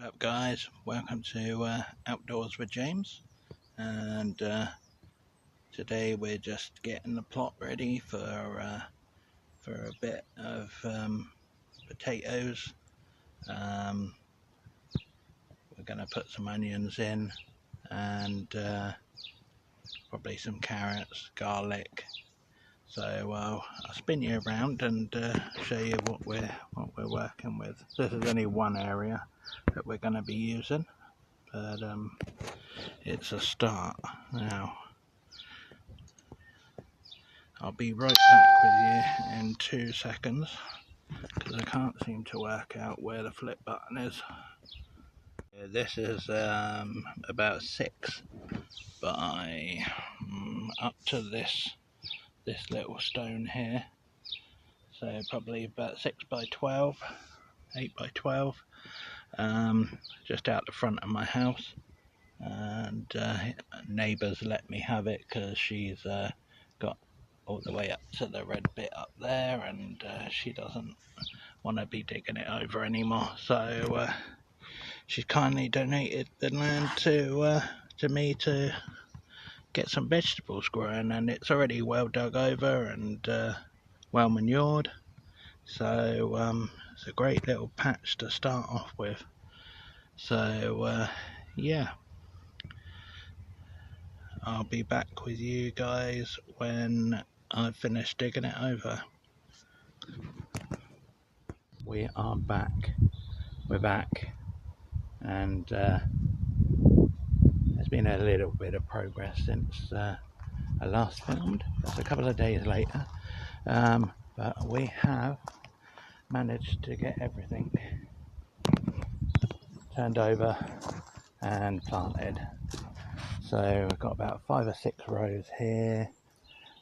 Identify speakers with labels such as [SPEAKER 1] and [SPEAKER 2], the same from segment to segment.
[SPEAKER 1] Up guys, welcome to Outdoors with James, and today we're just getting the plot ready for a bit of potatoes. We're going to put some onions in and probably some carrots, garlic. So I'll spin you around and show you what we're working with. This is only one area that we're going to be using, but it's a start. Now I'll be right back with you in 2 seconds because I can't seem to work out where the flip button is. This is about 6 by up to this little stone here, so probably about 6 by 12, 8 by 12, just out the front of my house. And neighbours let me have it because she's got all the way up to the red bit up there, and she doesn't want to be digging it over anymore, so she's kindly donated the land to me to get some vegetables growing, and it's already well dug over and well manured, so it's a great little patch to start off with. So yeah, I'll be back with you guys when I've finished digging it over. We are back. We're back, and there's been a little bit of progress since I last filmed. That's a couple of days later, but we have managed to get everything turned over and planted. So we've got about 5 or 6 rows here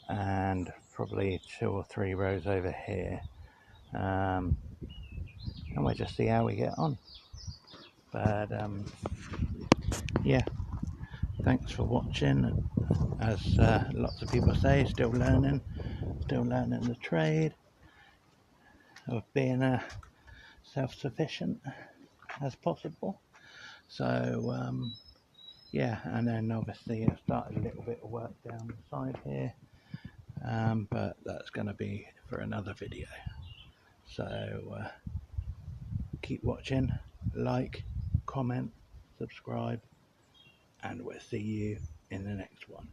[SPEAKER 1] and probably 2 or 3 rows over here, and we'll just see how we get on. But yeah, thanks for watching. As lots of people say, still learning the trade of being self-sufficient as possible. So yeah, and then obviously I started a little bit of work down the side here, but that's going to be for another video. So keep watching, like, comment, subscribe, and we'll see you in the next one.